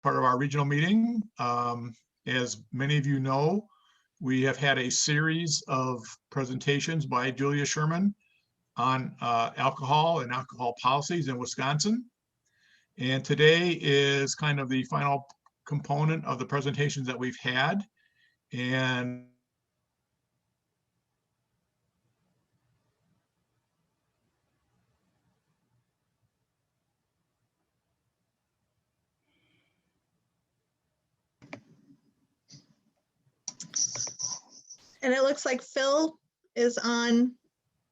part of our regional meeting. As many of you know, we have had a series of presentations by Julia Sherman on alcohol and alcohol policies in Wisconsin. And today is kind of the final component of the presentations that we've had. And it looks like Phil is on,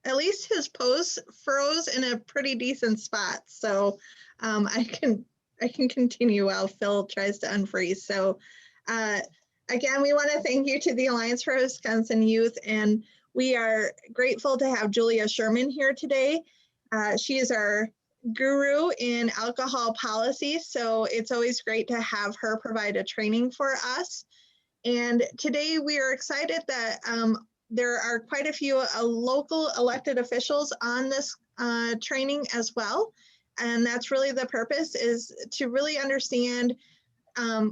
at least his pose froze in a pretty decent spot. So I can continue while Phil tries to unfreeze. So again, we want to thank you to the Alliance for Wisconsin Youth, and we are grateful to have Julia Sherman here today. She is our guru in alcohol policy, so it's always great to have her provide a training for us. And today we are excited that there are quite a few local elected officials on this training as well. And that's really the purpose, is to really understand.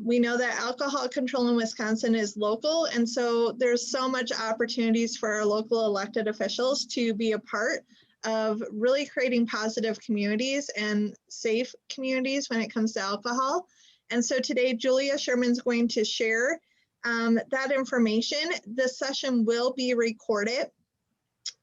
We know that alcohol control in Wisconsin is local, and so there's so much opportunities for our local elected officials to be a part of really creating positive communities and safe communities when it comes to alcohol. And so today, Julia Sherman's going to share that information. This session will be recorded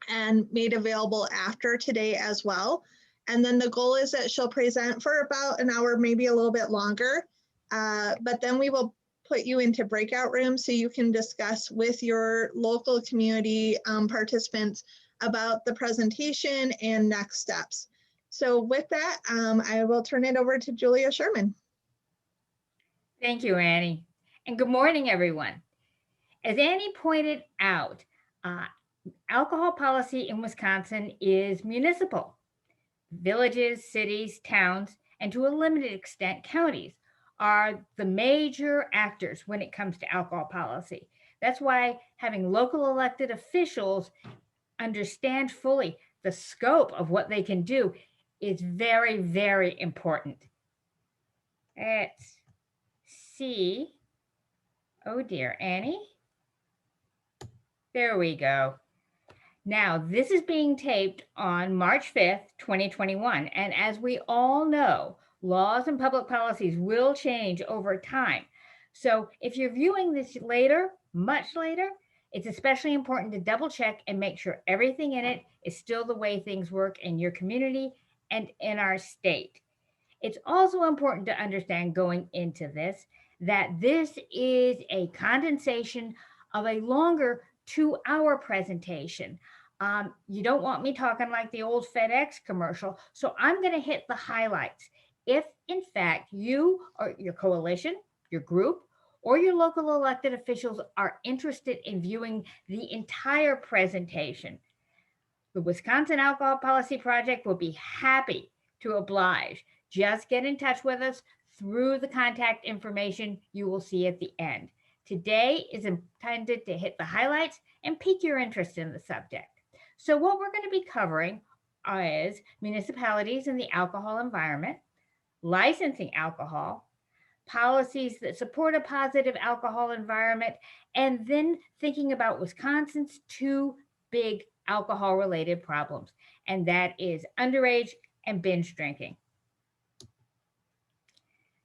and made available after today as well. And then the goal is that she'll present for about an hour, maybe a little bit longer. But then we will put you into breakout rooms so you can discuss with your local community participants about the presentation and next steps. So with that, I will turn it over to Julia Sherman. Thank you, Annie. And good morning, everyone. As Annie pointed out, alcohol policy in Wisconsin is municipal. Villages, cities, towns, and to a limited extent, counties are the major actors when it comes to alcohol policy. That's why having local elected officials understand fully the scope of what they can do is very, very important. Let's see. Oh dear, Annie. There we go. Now, this is being taped on March 5th, 2021. And as we all know, laws and public policies will change over time. So if you're viewing this later, much later, it's especially important to double check and make sure everything in it is still the way things work in your community and in our state. It's also important to understand going into this that this is a condensation of a longer 2-hour presentation. You don't want me talking like the old FedEx commercial, so I'm going to hit the highlights. If, in fact, you or your coalition, your group, or your local elected officials are interested in viewing the entire presentation, the Wisconsin Alcohol Policy Project will be happy to oblige. Just get in touch with us through the contact information you will see at the end. Today is intended to hit the highlights and pique your interest in the subject. So what we're going to be covering is municipalities in the alcohol environment, licensing alcohol, policies that support a positive alcohol environment, and then thinking about Wisconsin's 2 big alcohol-related problems, and that is underage and binge drinking.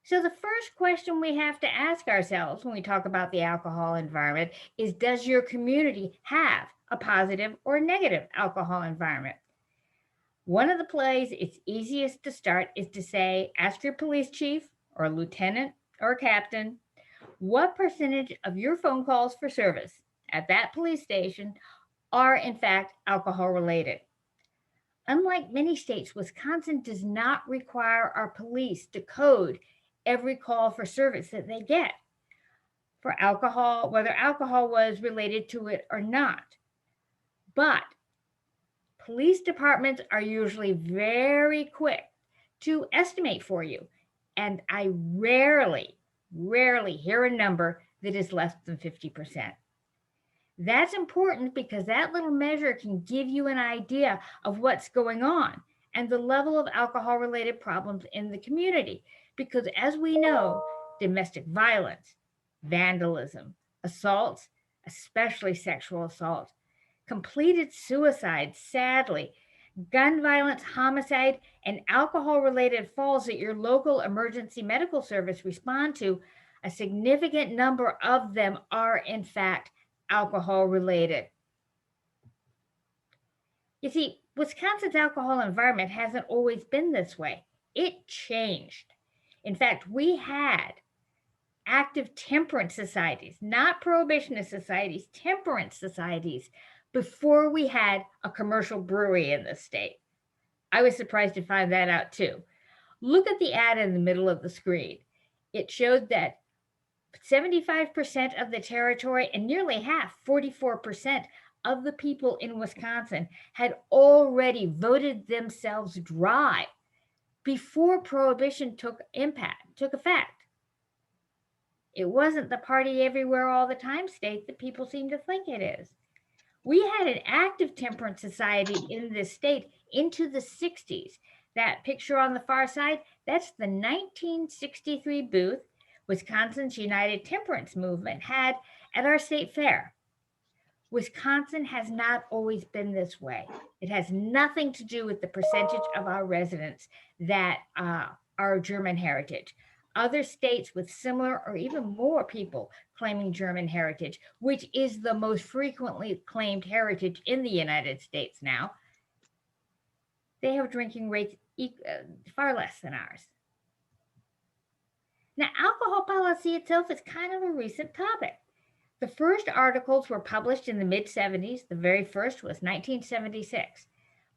So the first question we have to ask ourselves when we talk about the alcohol environment is, does your community have a positive or negative alcohol environment? One of the plays it's easiest to start is to say, ask your police chief or lieutenant or captain, what percentage of your phone calls for service at that police station are in fact alcohol related? Unlike many states, Wisconsin does not require our police to code every call for service that they get for alcohol, whether alcohol was related to it or not. But police departments are usually very quick to estimate for you. And I rarely hear a number that is less than 50%. That's important because that little measure can give you an idea of what's going on and the level of alcohol-related problems in the community. Because as we know, domestic violence, vandalism, assaults, especially sexual assault, completed suicide, sadly, gun violence, homicide, and alcohol-related falls that your local emergency medical service respond to, a significant number of them are in fact alcohol-related. You see, Wisconsin's alcohol environment hasn't always been this way. It changed. In fact, we had active temperance societies, not prohibitionist societies, temperance societies, before we had a commercial brewery in the state. I was surprised to find that out too. Look at the ad in the middle of the screen. It showed that 75% of the territory and nearly half, 44%, of the people in Wisconsin had already voted themselves dry before prohibition took effect. It wasn't the party everywhere all the time state that people seem to think it is. We had an active temperance society in this state into the 60s. That picture on the far side, that's the 1963 booth Wisconsin's United Temperance Movement had at our state fair. Wisconsin has not always been this way. It has nothing to do with the percentage of our residents that are German heritage. Other states with similar or even more people claiming German heritage, which is the most frequently claimed heritage in the United States now, they have drinking rates far less than ours. Now, alcohol policy itself is kind of a recent topic. The first articles were published in the mid-70s. The very first was 1976,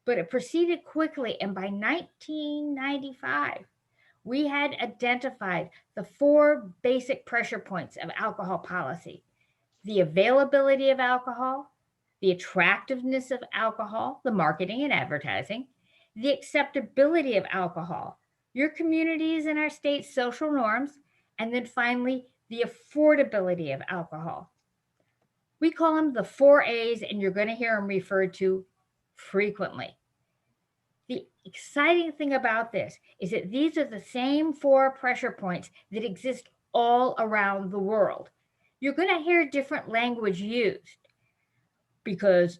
but it proceeded quickly, and by 1995, we had identified the 4 basic pressure points of alcohol policy: the availability of alcohol, the attractiveness of alcohol, the marketing and advertising, the acceptability of alcohol, your communities and our state's social norms, and then finally, the affordability of alcohol. We call them the 4 A's, and you're going to hear them referred to frequently. The exciting thing about this is that these are the same 4 pressure points that exist all around the world. You're going to hear different language used because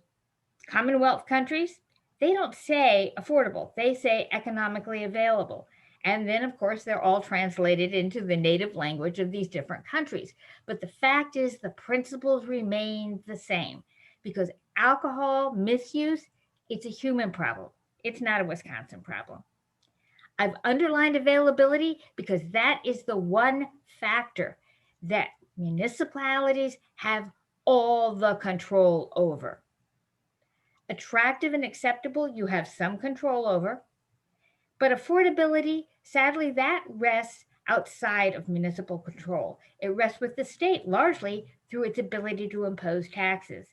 Commonwealth countries, they don't say affordable, they say economically available. And then, of course, they're all translated into the native language of these different countries. But the fact is, the principles remain the same because alcohol misuse, it's a human problem. It's not a Wisconsin problem. I've underlined availability because that is the one factor that municipalities have all the control over. Attractive and acceptable, you have some control over. But affordability, sadly, that rests outside of municipal control. It rests with the state largely through its ability to impose taxes.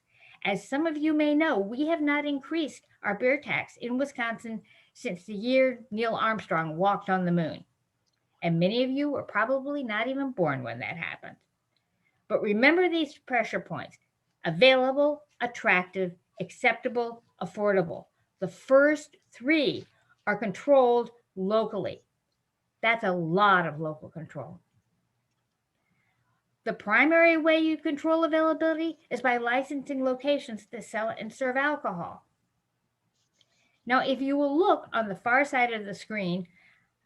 As some of you may know, we have not increased our beer tax in Wisconsin since the year Neil Armstrong walked on the moon. And many of you were probably not even born when that happened. But remember these pressure points: available, attractive, acceptable, affordable. The first 3 are controlled locally. That's a lot of local control. The primary way you control availability is by licensing locations to sell and serve alcohol. Now, if you will look on the far side of the screen,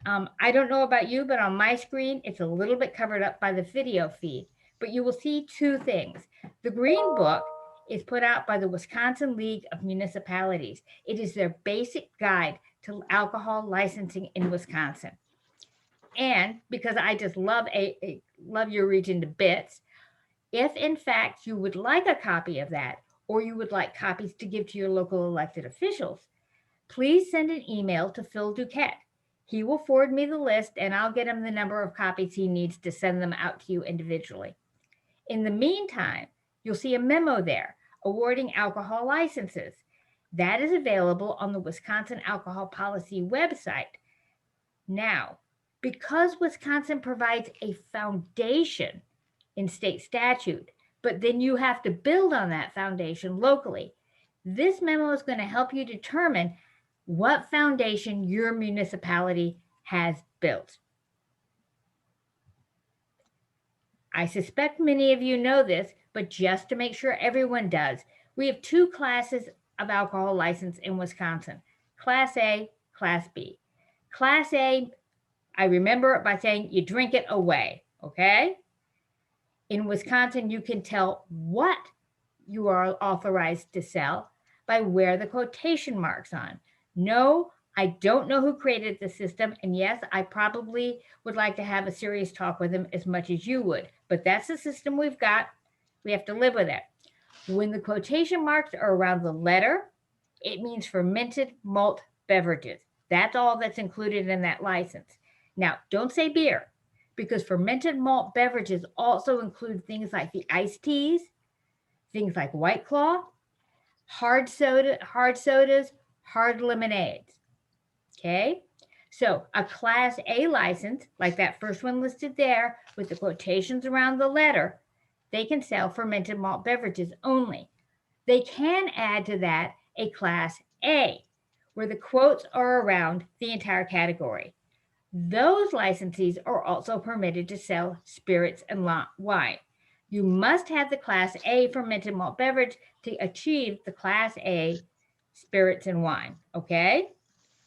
I don't know about you, but on my screen, it's a little bit covered up by the video feed, but you will see 2 things. The green book is put out by the Wisconsin League of Municipalities. It is their basic guide to alcohol licensing in Wisconsin. And because I just love your region to bits, if in fact you would like a copy of that, or you would like copies to give to your local elected officials, please send an email to Phil Duquette. He will forward me the list, and I'll get him the number of copies he needs to send them out to you individually. In the meantime, you'll see a memo there awarding alcohol licenses. That is available on the Wisconsin Alcohol Policy website. Now, because Wisconsin provides a foundation in state statute, but then you have to build on that foundation locally, this memo is going to help you determine what foundation your municipality has built. I suspect many of you know this, but just to make sure everyone does, we have two classes of alcohol license in Wisconsin, Class A, Class B. Class A, I remember it by saying you drink it away, okay? In Wisconsin, you can tell what you are authorized to sell by where the quotation marks on. No, I don't know who created the system. And yes, I probably would like to have a serious talk with them as much as you would, but that's the system we've got. We have to live with it. When the quotation marks are around the letter, it means fermented malt beverages. That's all that's included in that license. Now, don't say beer, because fermented malt beverages also include things like the iced teas, things like White Claw, hard sodas, hard lemonades. Okay, so a Class A license, like that first one listed there with the quotations around the letter, they can sell fermented malt beverages only. They can add to that a Class A, where the quotes are around the entire category. Those licensees are also permitted to sell spirits and wine. You must have the Class A fermented malt beverage to achieve the Class A spirits and wine, okay?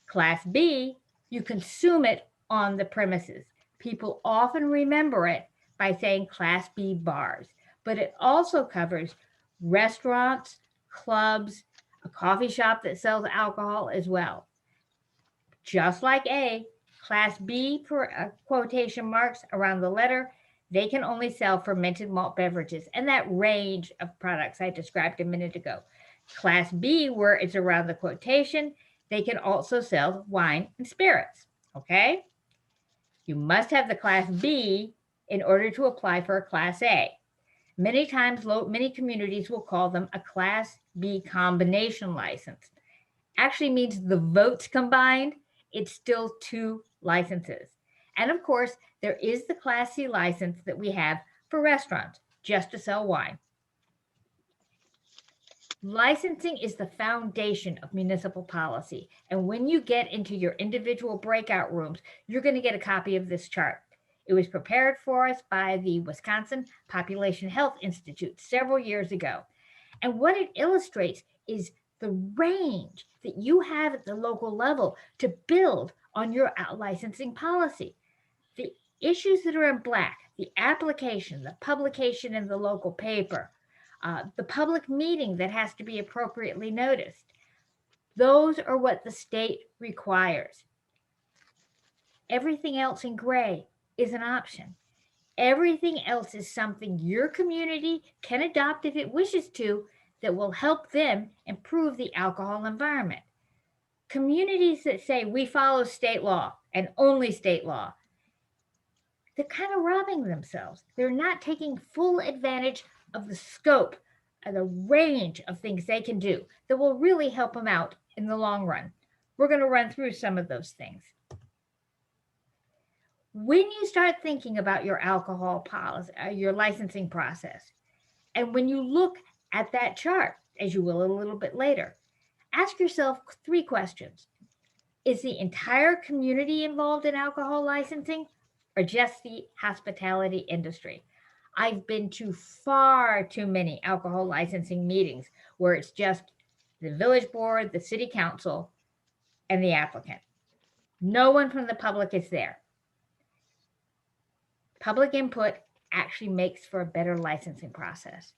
Class B, you consume it on the premises. People often remember it by saying Class B bars, but it also covers restaurants, clubs, a coffee shop that sells alcohol as well. Just like A, Class B quotation marks around the letter, they can only sell fermented malt beverages and that range of products I described a minute ago. Class B, where it's around the quotation, they can also sell wine and spirits, okay? You must have the Class B in order to apply for a Class A. Many times, many communities will call them a Class B combination license. Actually means the votes combined, it's still two licenses. And of course, there is the Class C license that we have for restaurants, just to sell wine. Licensing is the foundation of municipal policy. And when you get into your individual breakout rooms, you're going to get a copy of this chart. It was prepared for us by the Wisconsin Population Health Institute several years ago. And what it illustrates is the range that you have at the local level to build on your licensing policy. The issues that are in black, the application, the publication in the local paper, the public meeting that has to be appropriately noticed, those are what the state requires. Everything else in gray is an option. Everything else is something your community can adopt if it wishes to, that will help them improve the alcohol environment. Communities that say we follow state law and only state law, they're kind of robbing themselves. They're not taking full advantage of the scope and the range of things they can do that will really help them out in the long run. We're going to run through some of those things. When you start thinking about your alcohol policy, your licensing process, and when you look at that chart, as you will a little bit later, ask yourself 3 questions. Is the entire community involved in alcohol licensing or just the hospitality industry? I've been to far too many alcohol licensing meetings where it's just the village board, the city council, and the applicant. No one from the public is there. Public input actually makes for a better licensing process.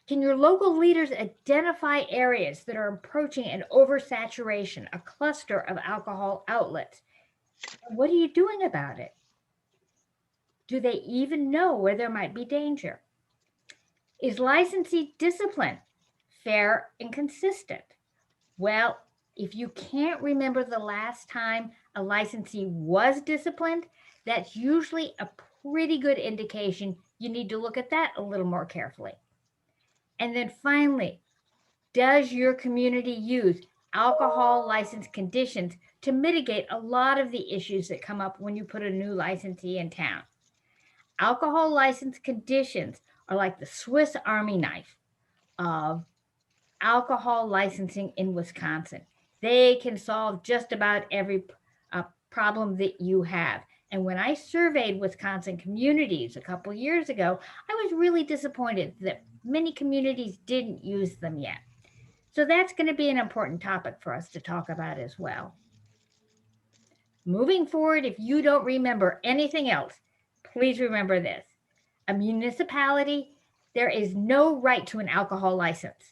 Can your local leaders identify areas that are approaching an oversaturation, a cluster of alcohol outlets? What are you doing about it? Do they even know where there might be danger? Is licensee discipline fair and consistent? Well, if you can't remember the last time a licensee was disciplined, that's usually a pretty good indication you need to look at that a little more carefully. And then finally, does your community use alcohol license conditions to mitigate a lot of the issues that come up when you put a new licensee in town? Alcohol license conditions are like the Swiss Army knife of alcohol licensing in Wisconsin. They can solve just about every problem that you have. And when I surveyed Wisconsin communities a couple years ago, I was really disappointed that many communities didn't use them yet. So that's going to be an important topic for us to talk about as well. Moving forward, if you don't remember anything else, please remember this. A municipality, there is no right to an alcohol license.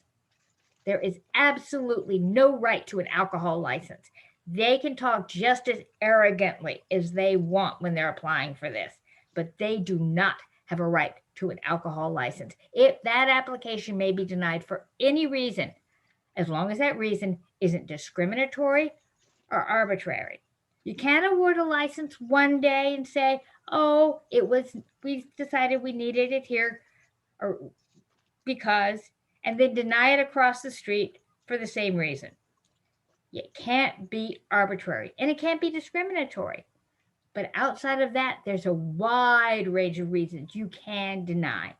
There is absolutely no right to an alcohol license. They can talk just as arrogantly as they want when they're applying for this, but they do not have a right to an alcohol license. If that application may be denied for any reason, as long as that reason isn't discriminatory or arbitrary. You can't award a license one day and say, oh, we decided we needed it here or because, and then deny it across the street for the same reason. It can't be arbitrary and it can't be discriminatory. But outside of that, there's a wide range of reasons you can deny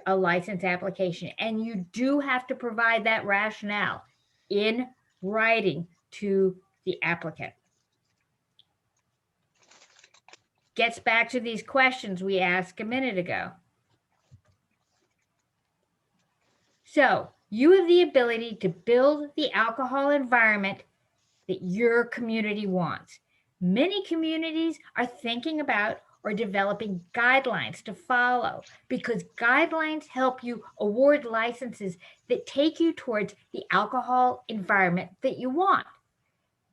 a license application. And you do have to provide that rationale in writing to the applicant. Gets back to these questions we asked a minute ago. So you have the ability to build the alcohol environment that your community wants. Many communities are thinking about or developing guidelines to follow because guidelines help you award licenses that take you towards the alcohol environment that you want,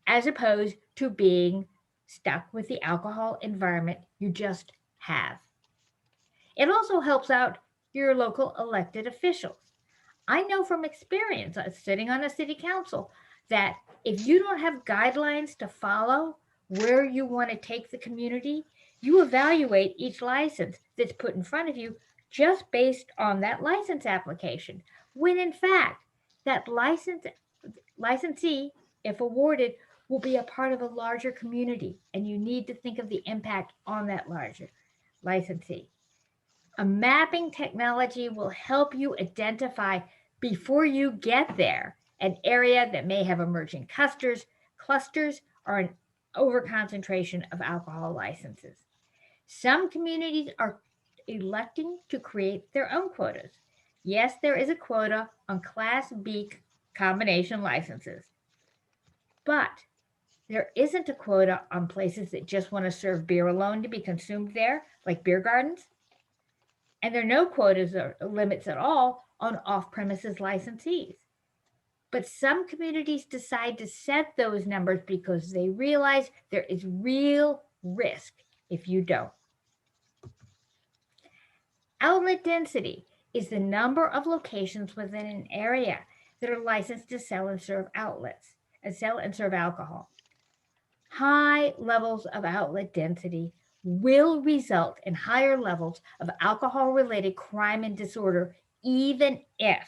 as opposed to being stuck with the alcohol environment you just have. It also helps out your local elected officials. I know from experience, sitting on a city council, that if you don't have guidelines to follow where you want to take the community, you evaluate each license that's put in front of you just based on that license application, when in fact, that licensee, if awarded, will be a part of a larger community, and you need to think of the impact on that larger licensee. A mapping technology will help you identify before you get there an area that may have emerging clusters or an overconcentration of alcohol licenses. Some communities are electing to create their own quotas. Yes, there is a quota on Class B combination licenses, but there isn't a quota on places that just want to serve beer alone to be consumed there, like beer gardens. And there are no quotas or limits at all on off-premises licensees. But some communities decide to set those numbers because they realize there is real risk if you don't. Outlet density is the number of locations within an area that are licensed to sell and serve outlets and sell and serve alcohol. High levels of outlet density will result in higher levels of alcohol-related crime and disorder, even if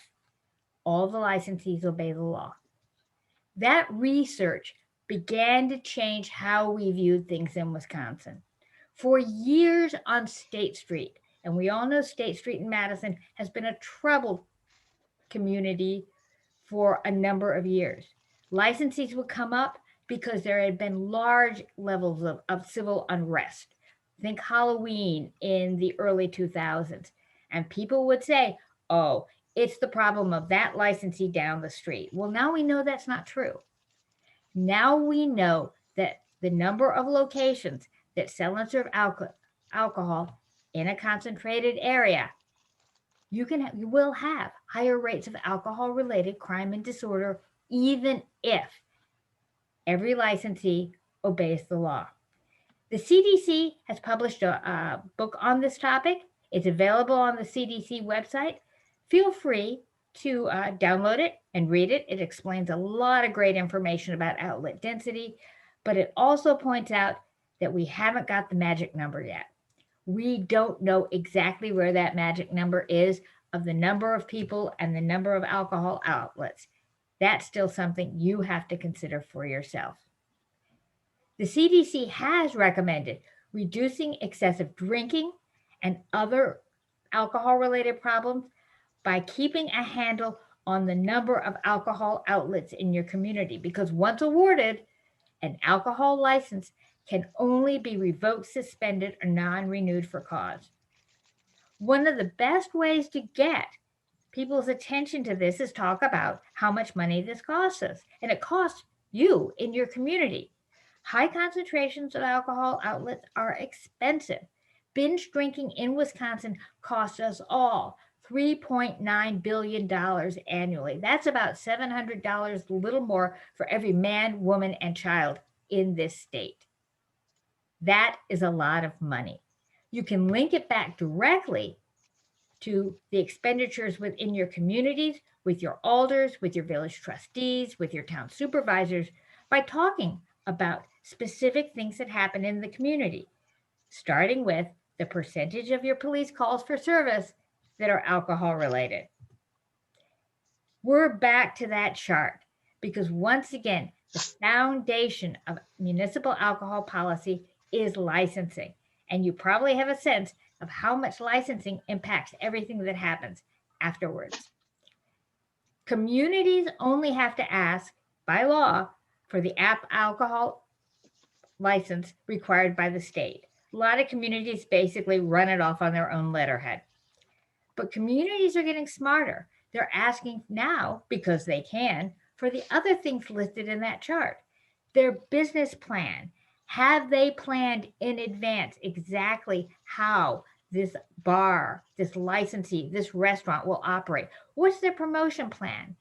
all the licensees obey the law. That research began to change how we viewed things in Wisconsin. For years on State Street, and we all know State Street in Madison has been a troubled community for a number of years. Licensees would come up because there had been large levels of civil unrest. Think Halloween in the early 2000s. And people would say, oh, it's the problem of that licensee down the street. Well, now we know that's not true. Now we know that the number of locations that sell and serve alcohol in a concentrated area, you will have higher rates of alcohol-related crime and disorder, even if every licensee obeys the law. The CDC has published a book on this topic. It's available on the CDC website. Feel free to download it and read it. It explains a lot of great information about outlet density, but it also points out that we haven't got the magic number yet. We don't know exactly where that magic number is of the number of people and the number of alcohol outlets. That's still something you have to consider for yourself. The CDC has recommended reducing excessive drinking and other alcohol-related problems by keeping a handle on the number of alcohol outlets in your community, because once awarded an alcohol license, can only be revoked, suspended, or non-renewed for cause. One of the best ways to get people's attention to this is talk about how much money this costs us. And it costs you in your community. High concentrations of alcohol outlets are expensive. Binge drinking in Wisconsin costs us all $3.9 billion annually. That's about $700, a little more for every man, woman, and child in this state. That is a lot of money. You can link it back directly to the expenditures within your communities, with your alders, with your village trustees, with your town supervisors, by talking about specific things that happen in the community, starting with the percentage of your police calls for service that are alcohol related. We're back to that chart because once again, the foundation of municipal alcohol policy is licensing. And you probably have a sense of how much licensing impacts everything that happens afterwards. Communities only have to ask by law for the alcohol license required by the state. A lot of communities basically run it off on their own letterhead. But communities are getting smarter. They're asking now, because they can, for the other things listed in that chart. Their business plan. Have they planned in advance exactly how this bar, this licensee, this restaurant will operate? What's their promotion plan?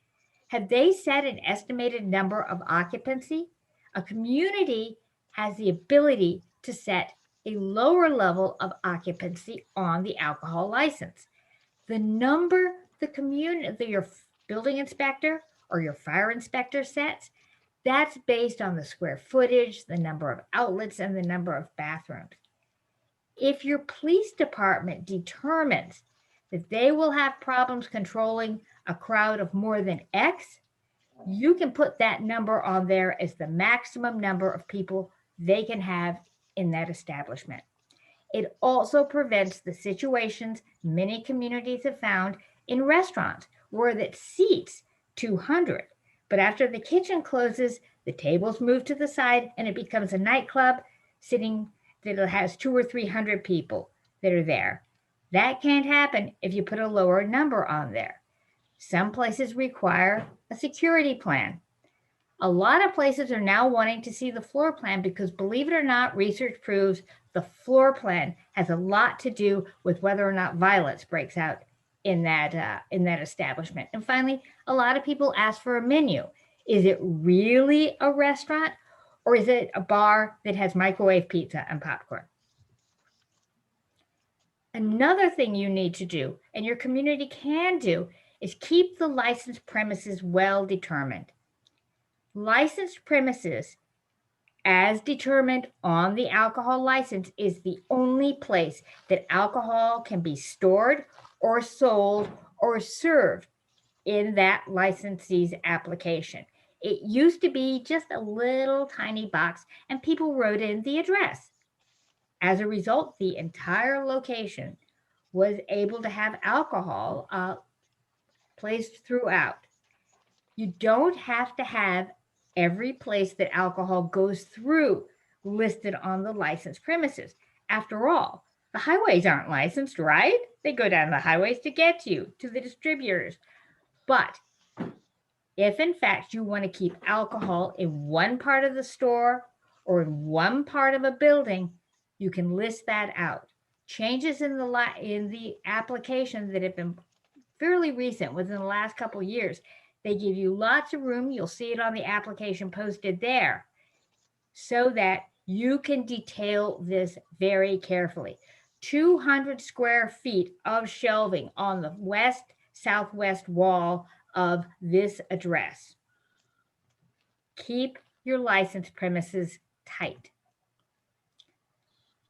Have they set an estimated number of occupancy? A community has the ability to set a lower level of occupancy on the alcohol license. The number your building inspector or your fire inspector sets, that's based on the square footage, the number of outlets, and the number of bathrooms. If your police department determines that they will have problems controlling a crowd of more than X, you can put that number on there as the maximum number of people they can have in that establishment. It also prevents the situations many communities have found in restaurants where that seats 200. But after the kitchen closes, the tables move to the side and it becomes a nightclub sitting that has 200 or 300 people that are there. That can't happen if you put a lower number on there. Some places require a security plan. A lot of places are now wanting to see the floor plan because, believe it or not, research proves the floor plan has a lot to do with whether or not violence breaks out in that establishment. And finally, a lot of people ask for a menu. Is it really a restaurant or is it a bar that has microwave pizza and popcorn? Another thing you need to do, and your community can do, is keep the licensed premises well determined. Licensed premises, as determined on the alcohol license, is the only place that alcohol can be stored or sold or served in that licensee's application. It used to be just a little tiny box and people wrote in the address. As a result, the entire location was able to have alcohol placed throughout. You don't have to have every place that alcohol goes through listed on the licensed premises. After all, the highways aren't licensed, right? They go down the highways to get you to the distributors. But if in fact you want to keep alcohol in one part of the store or in one part of a building, you can list that out. Changes in the application that have been fairly recent within the last couple of years, they give you lots of room. You'll see it on the application posted there so that you can detail this very carefully. 200 square feet of shelving on the southwest wall of this address. Keep your licensed premises tight.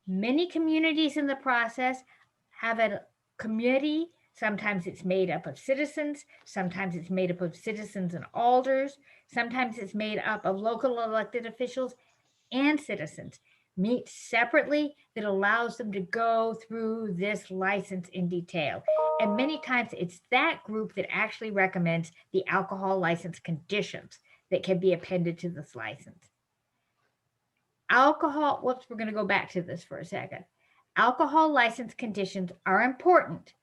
Many communities in the process have a committee. Sometimes it's made up of citizens. Sometimes it's made up of citizens and alders. Sometimes it's made up of local elected officials and citizens. Meet separately that allows them to go through this license in detail. And many times it's that group that actually recommends the alcohol license conditions that can be appended to this license. Alcohol, whoops, we're going to go back to this for a second. Alcohol license conditions are important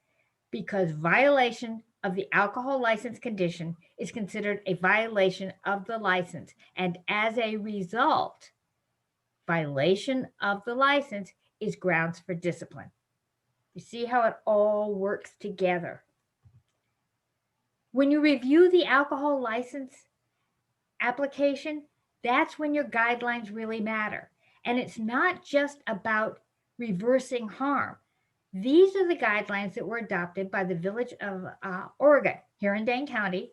because violation of the alcohol license condition is considered a violation of the license. And as a result, violation of the license is grounds for discipline. You see how it all works together. When you review the alcohol license application, that's when your guidelines really matter. And it's not just about reversing harm. These are the guidelines that were adopted by the Village of Oregon here in Dane County.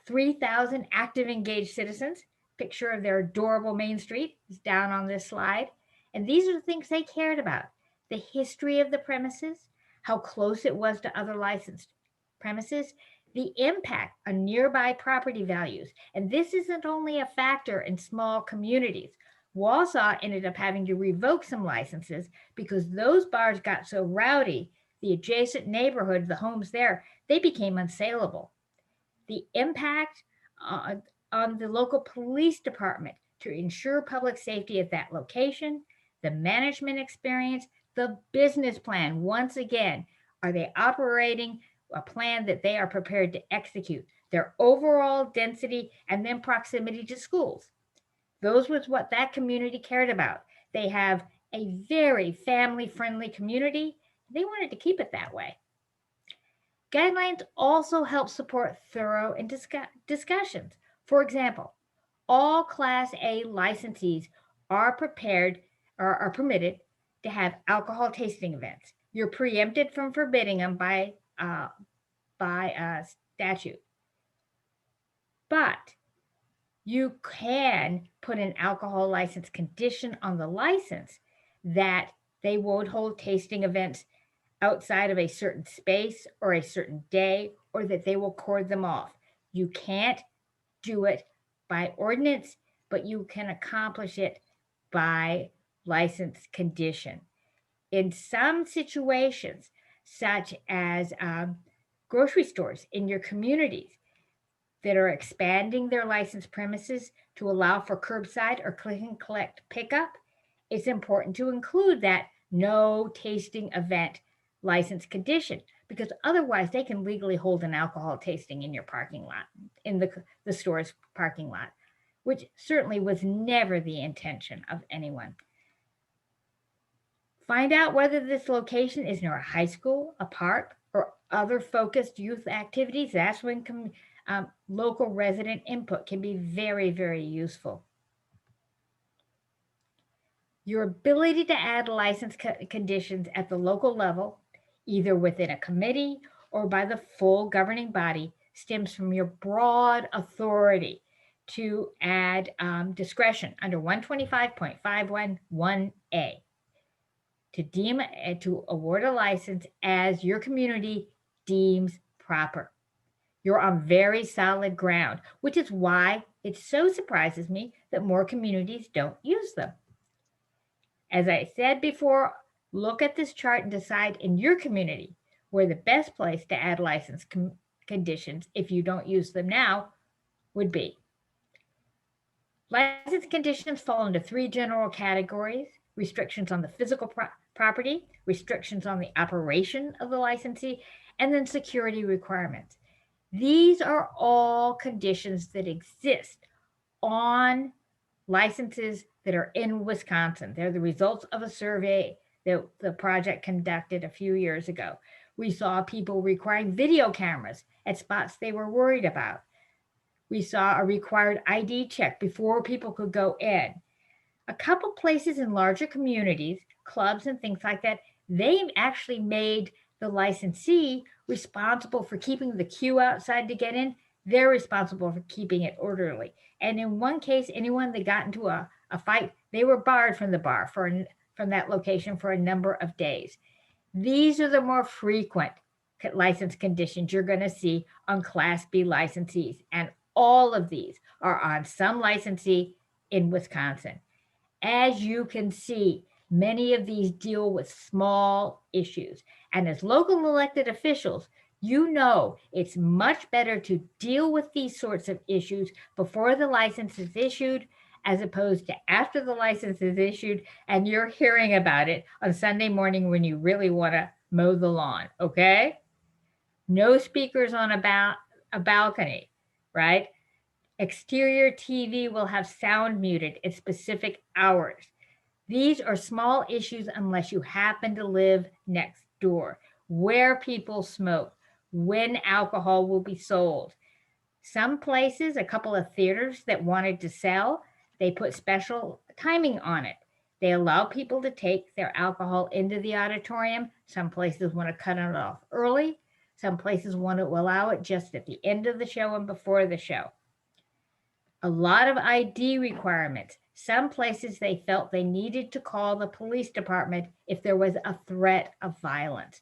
3,000 active engaged citizens. Picture of their adorable Main Street is down on this slide. And these are the things they cared about. The history of the premises, how close it was to other licensed premises, the impact on nearby property values. And this isn't only a factor in small communities. Wausau ended up having to revoke some licenses because those bars got so rowdy, the adjacent neighborhood, the homes there, they became unsaleable. The impact on the local police department to ensure public safety at that location, the management experience, the business plan. Once again, are they operating a plan that they are prepared to execute? Their overall density and then proximity to schools. Those was what that community cared about. They have a very family-friendly community. They wanted to keep it that way. Guidelines also help support thorough and discussions. For example, all Class A licensees are permitted to have alcohol tasting events. You're preempted from forbidding them by statute. But you can put an alcohol license condition on the license that they won't hold tasting events outside of a certain space or a certain day, or that they will cord them off. You can't do it by ordinance, but you can accomplish it by license condition. In some situations, such as grocery stores in your communities that are expanding their licensed premises to allow for curbside or click and collect pickup, it's important to include that no tasting event license condition, because otherwise they can legally hold an alcohol tasting in your parking lot, in the store's parking lot, which certainly was never the intention of anyone. Find out whether this location is near a high school, a park, or other focused youth activities. That's when local resident input can be very, very useful. Your ability to add license conditions at the local level, either within a committee or by the full governing body, stems from your broad authority to add discretion under 125.511A to award a license as your community deems proper. You're on very solid ground, which is why it so surprises me that more communities don't use them. As I said before, look at this chart and decide in your community where the best place to add license conditions, if you don't use them now, would be. License conditions fall into 3 general categories: restrictions on the physical property, restrictions on the operation of the licensee, and then security requirements. These are all conditions that exist on licenses that are in Wisconsin. They're the results of a survey that the project conducted a few years ago. We saw people requiring video cameras at spots they were worried about. We saw a required ID check before people could go in. A couple places in larger communities, clubs and things like that, they've actually made the licensee responsible for keeping the queue outside to get in. They're responsible for keeping it orderly. And in one case, anyone that got into a fight, they were barred from the bar from that location for a number of days. These are the more frequent license conditions you're going to see on Class B licensees. And all of these are on some licensee in Wisconsin. As you can see, many of these deal with small issues. And as local elected officials, you know it's much better to deal with these sorts of issues before the license is issued as opposed to after the license is issued and you're hearing about it on Sunday morning when you really want to mow the lawn, okay? No speakers on a balcony, right? Exterior TV will have sound muted at specific hours. These are small issues unless you happen to live next door, where people smoke, when alcohol will be sold. Some places, a couple of theaters that wanted to sell, they put special timing on it. They allow people to take their alcohol into the auditorium. Some places want to cut it off early. Some places want to allow it just at the end of the show and before the show. A lot of ID requirements. Some places they felt they needed to call the police department if there was a threat of violence.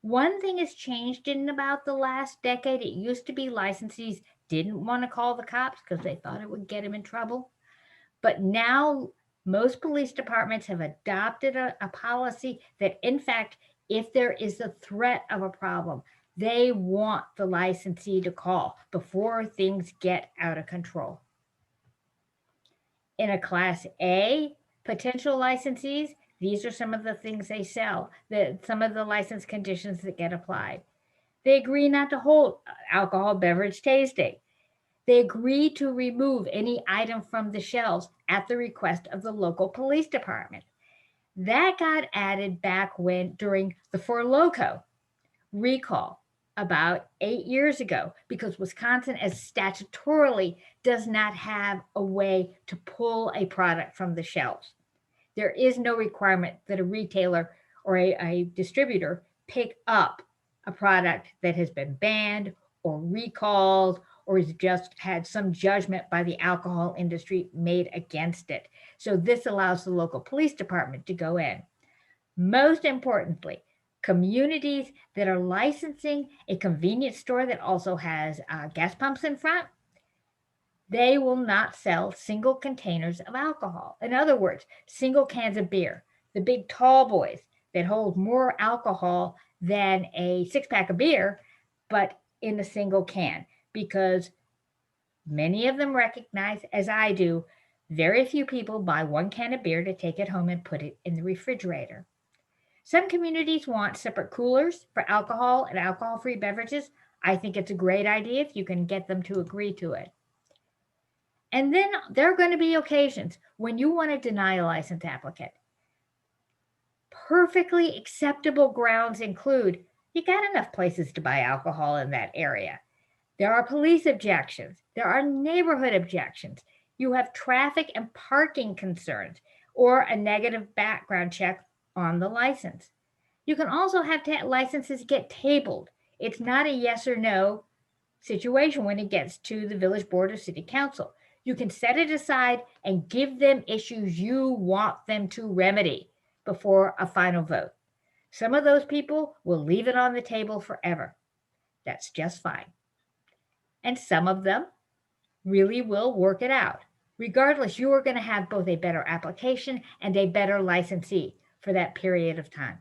One thing has changed in about the last decade. It used to be licensees didn't want to call the cops because they thought it would get them in trouble. But now most police departments have adopted a policy that, in fact, if there is a threat of a problem, they want the licensee to call before things get out of control. In a Class A, potential licensees, these are some of the things they sell, some of the license conditions that get applied. They agree not to hold alcohol beverage tasting. They agree to remove any item from the shelves at the request of the local police department. That got added back during the Four Loko recall about 8 years ago, because Wisconsin, as statutorily, does not have a way to pull a product from the shelves. There is no requirement that a retailer or a distributor pick up a product that has been banned or recalled or has just had some judgment by the alcohol industry made against it. So this allows the local police department to go in. Most importantly, communities that are licensing a convenience store that also has gas pumps in front, they will not sell single containers of alcohol. In other words, single cans of beer, the big tall boys that hold more alcohol than a 6-pack of beer, but in a single can, because many of them recognize, as I do, very few people buy 1 can of beer to take it home and put it in the refrigerator. Some communities want separate coolers for alcohol and alcohol-free beverages. I think it's a great idea if you can get them to agree to it. And then there are going to be occasions when you want to deny a license applicant. Perfectly acceptable grounds include, you got enough places to buy alcohol in that area. There are police objections. There are neighborhood objections. You have traffic and parking concerns or a negative background check on the license. You can also have licenses get tabled. It's not a yes or no situation when it gets to the village board or city council. You can set it aside and give them issues you want them to remedy before a final vote. Some of those people will leave it on the table forever. That's just fine. And some of them really will work it out. Regardless, you are going to have both a better application and a better licensee for that period of time.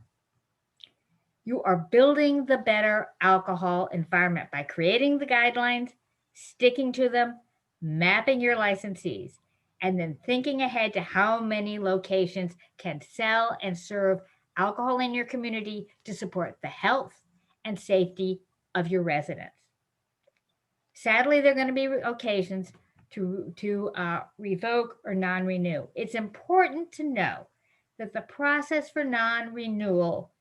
You are building the better alcohol environment by creating the guidelines, sticking to them, mapping your licensees, and then thinking ahead to how many locations can sell and serve alcohol in your community to support the health and safety of your residents. Sadly, there are going to be occasions to revoke or non-renew. It's important to know that the process for non-renewal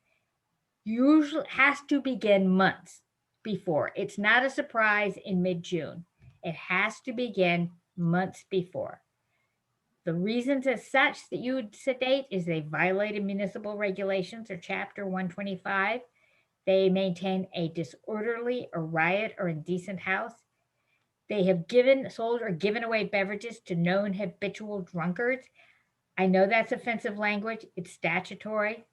usually has to begin months before. It's not a surprise in mid-June. It has to begin months before. The reasons as such that you would state is they violated municipal regulations or Chapter 125. They maintain a disorderly or riot or indecent house. They have sold or given away beverages to known habitual drunkards. I know that's offensive language. It's statutory.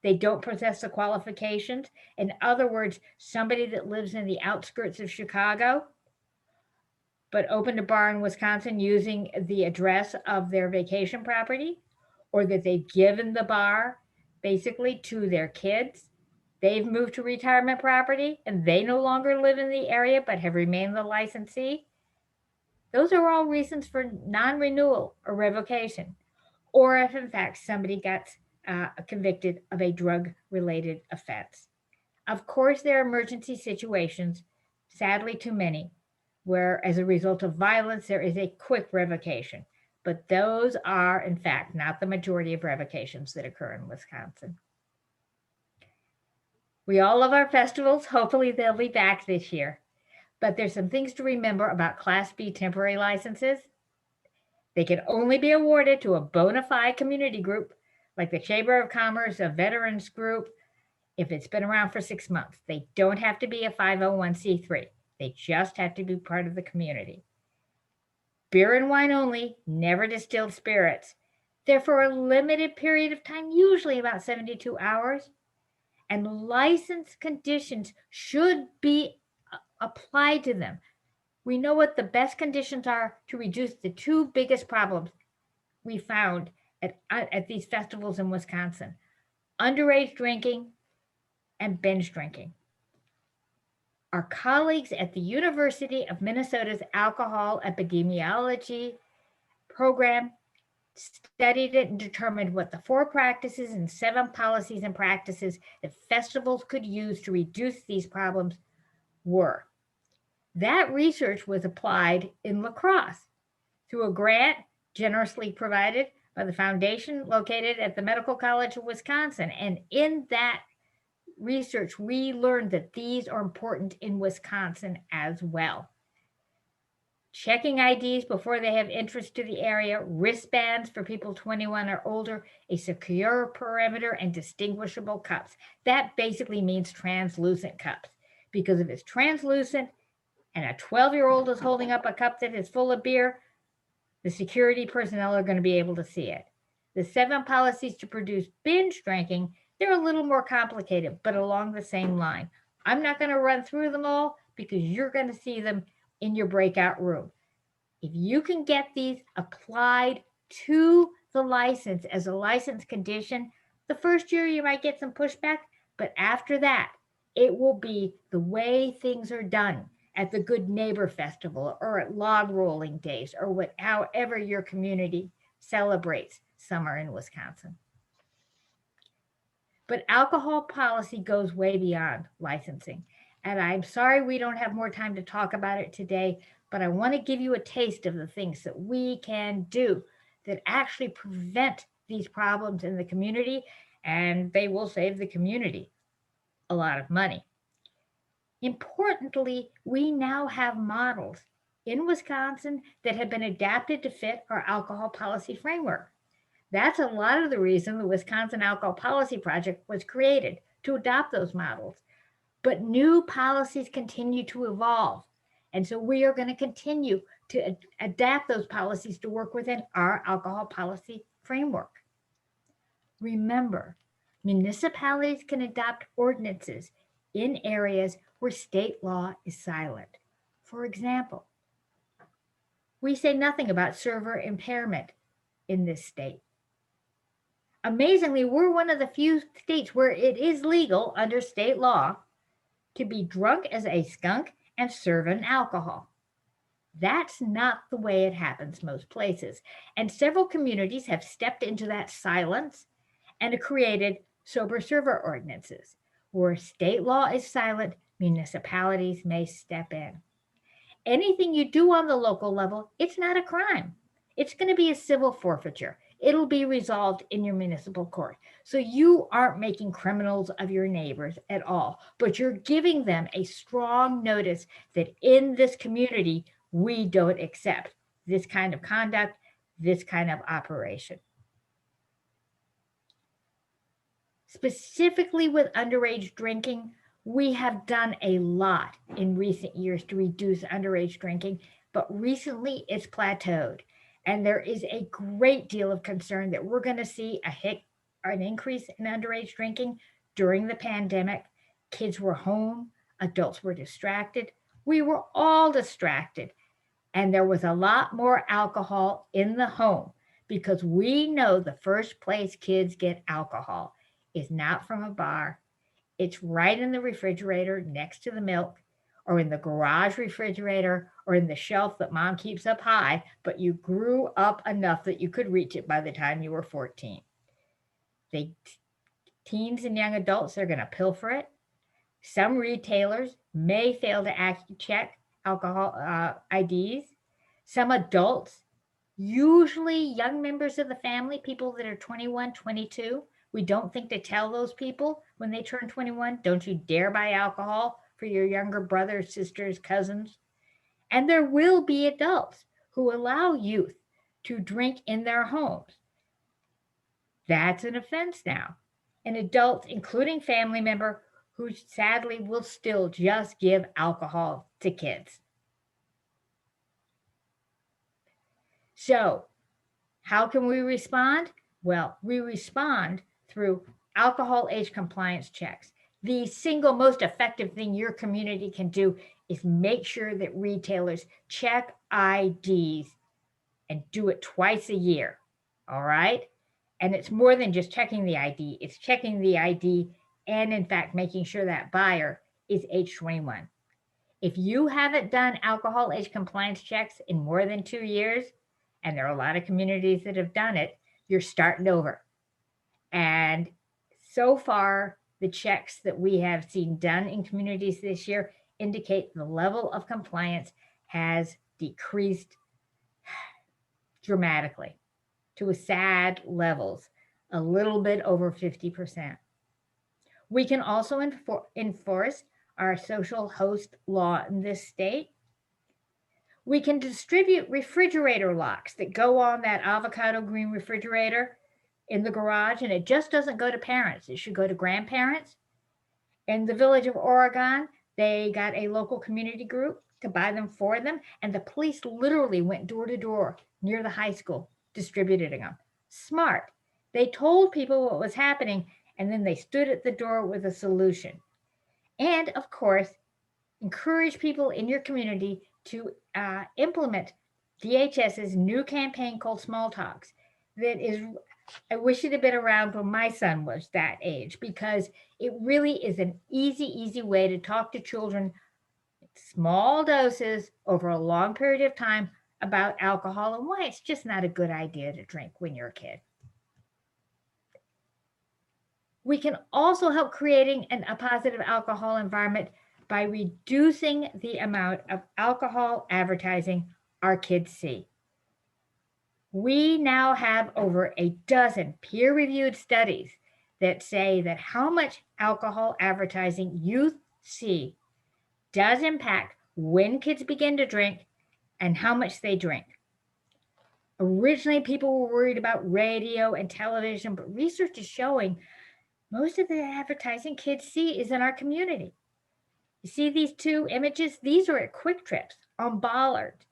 They don't possess the qualifications. In other words, somebody that lives in the outskirts of Chicago, but opened a bar in Wisconsin using the address of their vacation property, or that they've given the bar basically to their kids. They've moved to retirement property and they no longer live in the area, but have remained the licensee. Those are all reasons for non-renewal or revocation, or if in fact somebody gets convicted of a drug-related offense. Of course, there are emergency situations, sadly too many, where as a result of violence, there is a quick revocation. But those are, in fact, not the majority of revocations that occur in Wisconsin. We all love our festivals. Hopefully they'll be back this year. But there's some things to remember about Class B temporary licenses. They can only be awarded to a bona fide community group, like the Chamber of Commerce, a veterans group, if it's been around for 6 months. They don't have to be a 501c3. They just have to be part of the community. Beer and wine only, never distilled spirits. They're for a limited period of time, usually about 72 hours. And license conditions should be applied to them. We know what the best conditions are to reduce the two biggest problems we found at these festivals in Wisconsin: underage drinking and binge drinking. Our colleagues at the University of Minnesota's alcohol epidemiology program studied it and determined what the 4 practices and 7 policies and practices that festivals could use to reduce these problems were. That research was applied in La Crosse through a grant generously provided by the foundation located at the Medical College of Wisconsin. And in that research, we learned that these are important in Wisconsin as well. Checking IDs before they have entrance to the area, wristbands for people 21 or older, a secure perimeter, and distinguishable cups. That basically means translucent cups, because if it's translucent and a 12-year-old is holding up a cup that is full of beer, the security personnel are going to be able to see it. The 7 policies to produce binge drinking, they're a little more complicated, but along the same line. I'm not going to run through them all because you're going to see them in your breakout room. If you can get these applied to the license as a license condition, the first year you might get some pushback, but after that, it will be the way things are done at the Good Neighbor Festival or at log rolling days or however your community celebrates summer in Wisconsin. But alcohol policy goes way beyond licensing. And I'm sorry we don't have more time to talk about it today, but I want to give you a taste of the things that we can do that actually prevent these problems in the community, and they will save the community a lot of money. Importantly, we now have models in Wisconsin that have been adapted to fit our alcohol policy framework. That's a lot of the reason the Wisconsin Alcohol Policy Project was created, to adopt those models. But new policies continue to evolve. And so we are going to continue to adapt those policies to work within our alcohol policy framework. Remember, municipalities can adopt ordinances in areas where state law is silent. For example, we say nothing about server impairment in this state. Amazingly, we're one of the few states where it is legal under state law to be drunk as a skunk and serve an alcohol. That's not the way it happens most places. And several communities have stepped into that silence and created sober server ordinances. Where state law is silent, municipalities may step in. Anything you do on the local level, it's not a crime. It's going to be a civil forfeiture. It'll be resolved in your municipal court. So you aren't making criminals of your neighbors at all, but you're giving them a strong notice that in this community, we don't accept this kind of conduct, this kind of operation. Specifically with underage drinking, we have done a lot in recent years to reduce underage drinking, but recently it's plateaued. And there is a great deal of concern that we're going to see an increase in underage drinking during the pandemic. Kids were home, adults were distracted. We were all distracted. And there was a lot more alcohol in the home because we know the first place kids get alcohol is not from a bar. It's right in the refrigerator next to the milk or in the garage refrigerator or in the shelf that mom keeps up high, but you grew up enough that you could reach it by the time you were 14. Teens and young adults, they're going to pilfer it. Some retailers may fail to check alcohol IDs. Some adults, usually young members of the family, people that are 21, 22, we don't think to tell those people when they turn 21, don't you dare buy alcohol for your younger brothers, sisters, cousins. And there will be adults who allow youth to drink in their homes. That's an offense now. An adult, including family member, who sadly will still just give alcohol to kids. So, how can we respond? Well, we respond through alcohol age compliance checks. The single most effective thing your community can do is make sure that retailers check IDs and do it twice a year. All right? And it's more than just checking the ID, it's checking the ID and, in fact, making sure that buyer is age 21. If you haven't done alcohol age compliance checks in more than 2 years, and there are a lot of communities that have done it, you're starting over. And so far, the checks that we have seen done in communities this year indicate the level of compliance has decreased dramatically to sad levels, a little bit over 50%. We can also enforce our social host law in this state. We can distribute refrigerator locks that go on that avocado green refrigerator in the garage, and it just doesn't go to parents. It should go to grandparents. In the village of Oregon, they got a local community group to buy them for them, and the police literally went door to door near the high school distributing them. Smart. They told people what was happening, and then they stood at the door with a solution. And of course, encourage people in your community to implement DHS's new campaign called Small Talks. That is, I wish it had been around when my son was that age, because it really is an easy way to talk to children, small doses over a long period of time, about alcohol and why it's just not a good idea to drink when you're a kid. We can also help creating a positive alcohol environment by reducing the amount of alcohol advertising our kids see. We now have over a dozen peer-reviewed studies that say that how much alcohol advertising youth see does impact when kids begin to drink and how much they drink. Originally, people were worried about radio and television, but research is showing most of the advertising kids see is in our community. You see these two images? These are at Quick Trips on Ballard.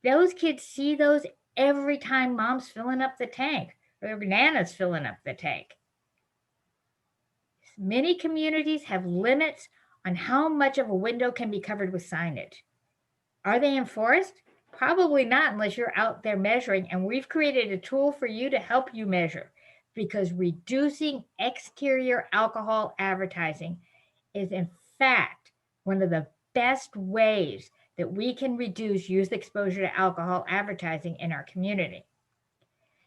Those kids see those every time mom's filling up the tank or Nana's filling up the tank. Many communities have limits on how much of a window can be covered with signage. Are they enforced? Probably not unless you're out there measuring, and we've created a tool for you to help you measure, because reducing exterior alcohol advertising is in fact one of the best ways that we can reduce youth exposure to alcohol advertising in our community.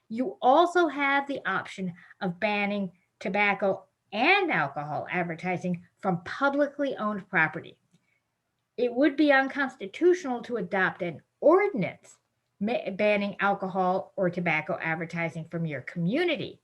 You also have the option of banning tobacco and alcohol advertising from publicly owned property. It would be unconstitutional to adopt an ordinance banning alcohol or tobacco advertising from your community,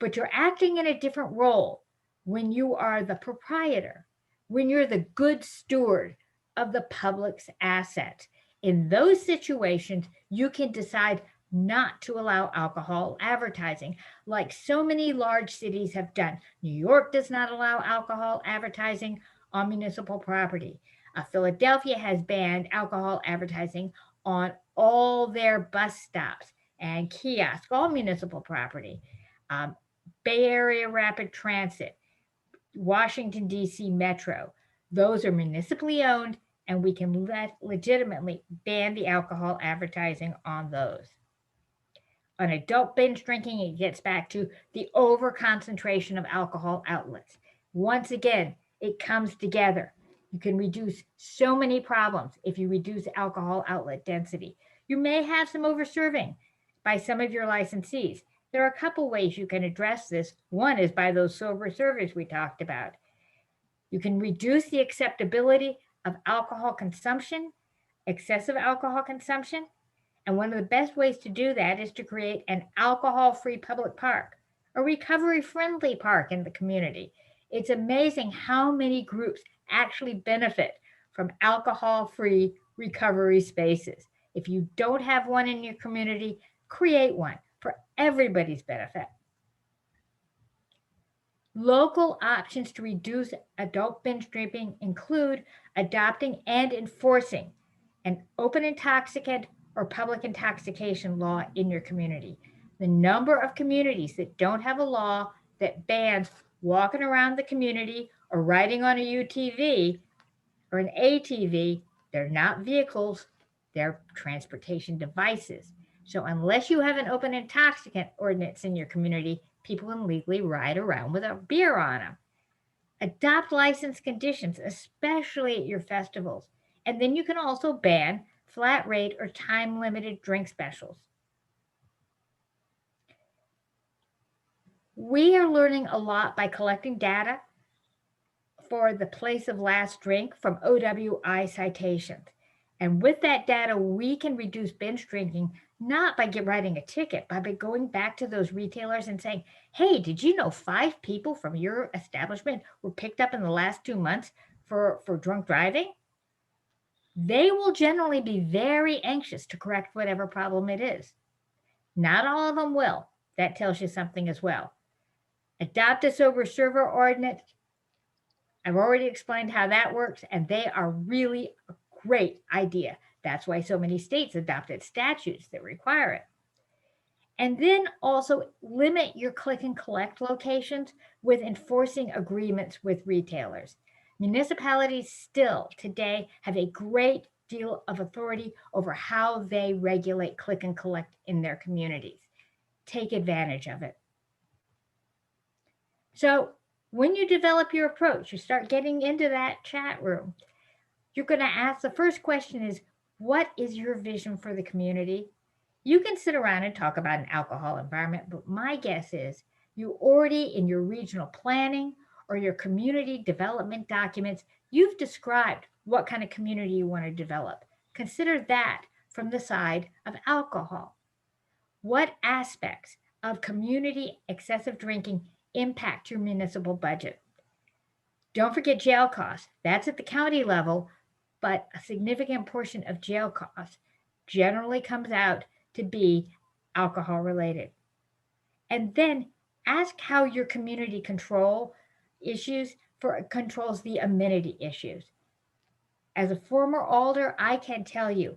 but you're acting in a different role when you are the proprietor, when you're the good steward of the public's asset. In those situations, you can decide not to allow alcohol advertising, like so many large cities have done. New York does not allow alcohol advertising on municipal property. Philadelphia has banned alcohol advertising on all their bus stops and kiosks, all municipal property. Bay Area Rapid Transit, Washington, D.C. Metro, those are municipally owned, and we can legitimately ban the alcohol advertising on those. On adult binge drinking, it gets back to the overconcentration of alcohol outlets. Once again, it comes together. You can reduce so many problems if you reduce alcohol outlet density. You may have some overserving by some of your licensees. There are a couple ways you can address this. One is by those sober servers we talked about. You can reduce the acceptability of alcohol consumption, excessive alcohol consumption. And one of the best ways to do that is to create an alcohol-free public park, a recovery-friendly park in the community. It's amazing how many groups actually benefit from alcohol-free recovery spaces. If you don't have one in your community, create one for everybody's benefit. Local options to reduce adult binge drinking include adopting and enforcing an open intoxicant or public intoxication law in your community. The number of communities that don't have a law that bans walking around the community or riding on a UTV or an ATV, they're not vehicles, they're transportation devices. So unless you have an open intoxicant ordinance in your community, people can legally ride around with a beer on them. Adopt license conditions, especially at your festivals. And then you can also ban flat rate or time limited drink specials. We are learning a lot by collecting data for the place of last drink from OWI citations. And with that data, we can reduce binge drinking, not by writing a ticket, but by going back to those retailers and saying, hey, did you know 5 people from your establishment were picked up in the last 2 months for drunk driving? They will generally be very anxious to correct whatever problem it is. Not all of them will. That tells you something as well. Adopt a sober server ordinance. I've already explained how that works, and they are really a great idea. That's why so many states adopted statutes that require it. And then also limit your click and collect locations with enforcing agreements with retailers. Municipalities still today have a great deal of authority over how they regulate click and collect in their communities. Take advantage of it. So when you develop your approach, you start getting into that chat room, you're going to ask, the first question is, what is your vision for the community? You can sit around and talk about an alcohol environment, but my guess is you already in your regional planning or your community development documents, you've described what kind of community you want to develop. Consider that from the side of alcohol. What aspects of community excessive drinking impact your municipal budget? Don't forget jail costs. That's at the county level, but a significant portion of jail costs generally comes out to be alcohol related. And then ask how your community controls the amenity issues. As a former alder, I can tell you,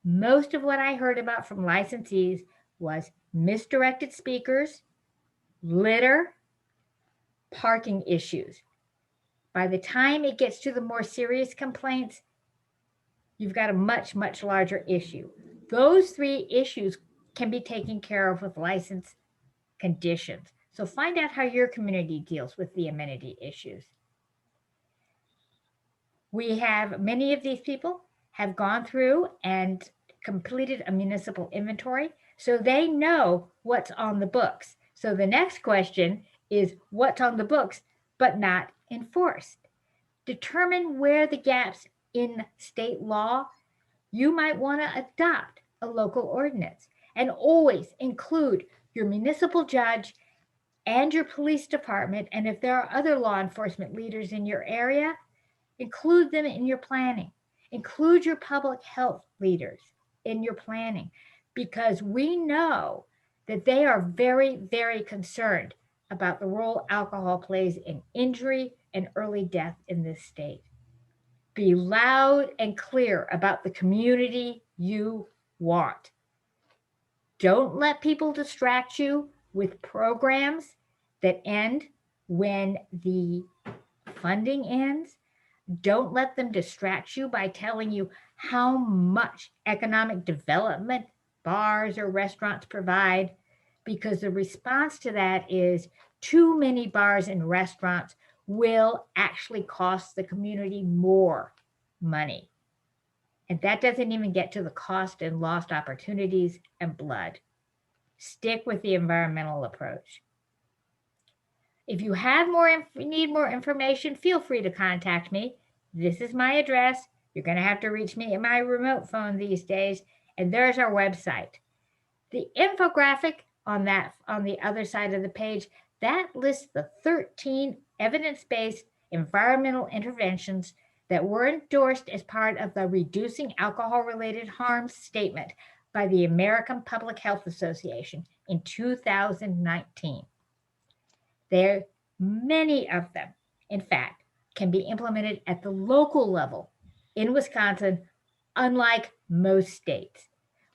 most of what I heard about from licensees was misdirected speakers, litter, parking issues. By the time it gets to the more serious complaints, you've got a much, much larger issue. Those 3 issues can be taken care of with license conditions. So find out how your community deals with the amenity issues. Many of these people have gone through and completed a municipal inventory, so they know what's on the books. So the next question is what's on the books, but not enforced. Determine where the gaps in state law. You might want to adopt a local ordinance, and always include your municipal judge and your police department. And if there are other law enforcement leaders in your area, include them in your planning. Include your public health leaders in your planning, because we know that they are very, very concerned about the role alcohol plays in injury and early death in this state. Be loud and clear about the community you want. Don't let people distract you with programs that end when the funding ends. Don't let them distract you by telling you how much economic development bars or restaurants provide, because the response to that is too many bars and restaurants will actually cost the community more money. And that doesn't even get to the cost and lost opportunities and blood. Stick with the environmental approach. If you have need more information, feel free to contact me. This is my address. You're going to have to reach me at my remote phone these days. And there's our website. The infographic on the other side of the page, that lists the 13 evidence-based environmental interventions that were endorsed as part of the Reducing Alcohol-Related Harms Statement by the American Public Health Association in 2019. Many of them, in fact, can be implemented at the local level in Wisconsin, unlike most states.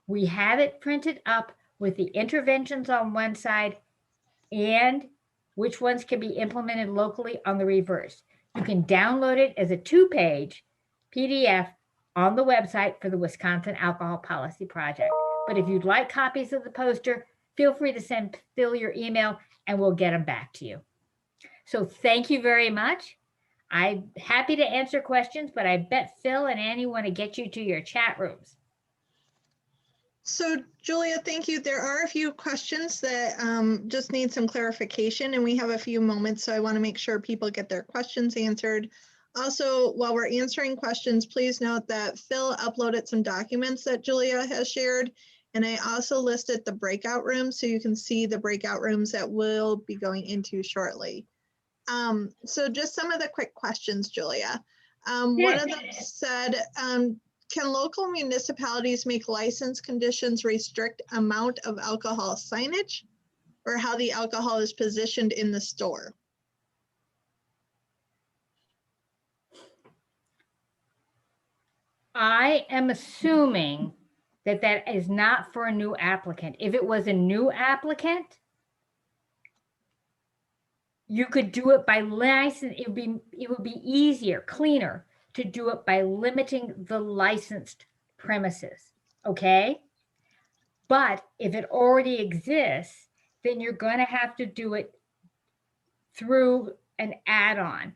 We have it printed up with the interventions on one side and which ones can be implemented locally on the reverse. You can download it as a 2-page PDF on the website for the Wisconsin Alcohol Policy Project. But if you'd like copies of the poster, feel free to send Phil your email and we'll get them back to you. So thank you very much. I'm happy to answer questions, but I bet Phil and Annie want to get you to your chat rooms. So Julia, thank you. There are a few questions that just need some clarification, and we have a few moments, so I want to make sure people get their questions answered. Also, while we're answering questions, please note that Phil uploaded some documents that Julia has shared, and I also listed the breakout rooms, so you can see the breakout rooms that we'll be going into shortly. So just some of the quick questions, Julia. One of them said, can local municipalities make license conditions restrict amount of alcohol signage or how the alcohol is positioned in the store? I am assuming that that is not for a new applicant. If it was a new applicant, you could do it by license. It would be easier, cleaner to do it by limiting the licensed premises, okay? But if it already exists, then you're going to have to do it through an add-on.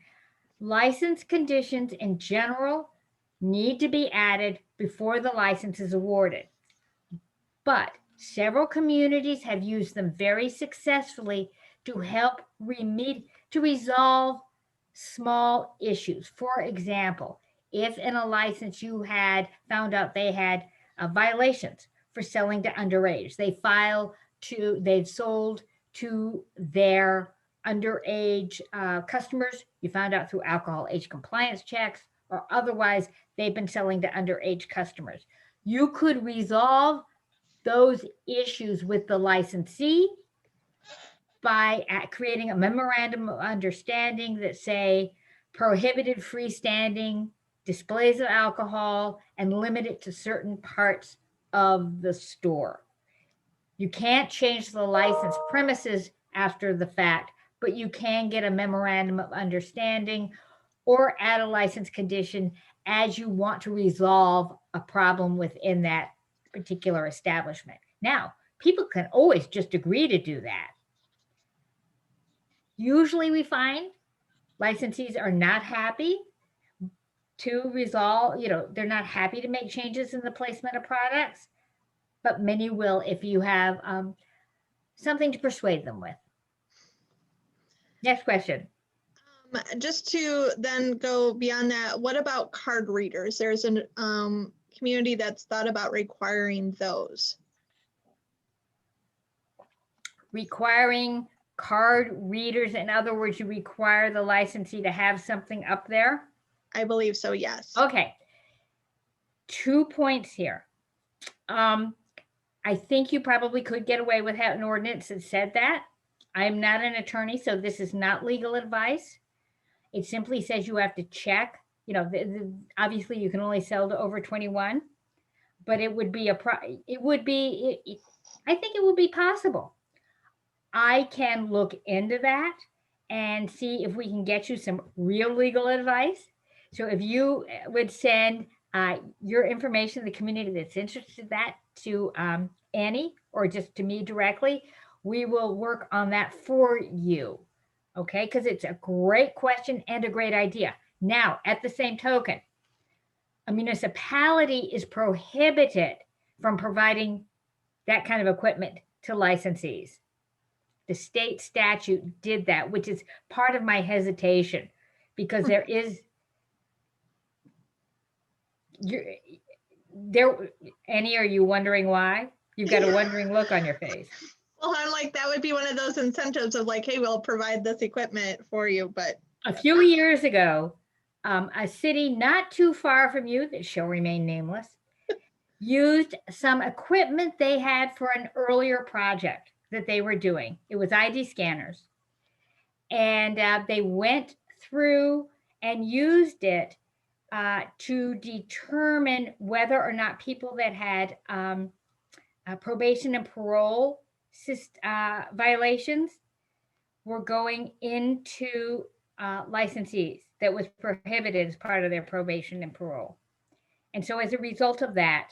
License conditions in general need to be added before the license is awarded. But several communities have used them very successfully to help resolve small issues. For example, if in a license you had found out they had violations for selling to underage, they've sold to their underage customers, you found out through alcohol age compliance checks, or otherwise they've been selling to underage customers. You could resolve those issues with the licensee by creating a memorandum of understanding that say prohibited freestanding displays of alcohol and limit it to certain parts of the store. You can't change the license premises after the fact, but you can get a memorandum of understanding or add a license condition as you want to resolve a problem within that particular establishment. Now, people can always just agree to do that. Usually we find licensees are not happy to resolve, they're not happy to make changes in the placement of products, but many will if you have something to persuade them with. Next question. Just to then go beyond that, what about card readers? There's a community that's thought about requiring those. Requiring card readers, in other words, you require the licensee to have something up there? I believe so, yes. Okay. 2 points here. I think you probably could get away with an ordinance that said that. I'm not an attorney, so this is not legal advice. It simply says you have to check. Obviously you can only sell to over 21, but I think it would be possible. I can look into that and see if we can get you some real legal advice. So if you would send your information, the community that's interested in that, to Annie or just to me directly, we will work on that for you. Okay, because it's a great question and a great idea. Now, at the same token, a municipality is prohibited from providing that kind of equipment to licensees. The state statute did that, which is part of my hesitation, because there is Annie, are you wondering why? You've got a wondering look on your face. Well, I'm like, that would be one of those incentives of like, hey, we'll provide this equipment for you, but. A few years ago, a city not too far from you, that shall remain nameless, used some equipment they had for an earlier project that they were doing. It was ID scanners. And they went through and used it to determine whether or not people that had probation and parole violations were going into licensees that was prohibited as part of their probation and parole. And so as a result of that,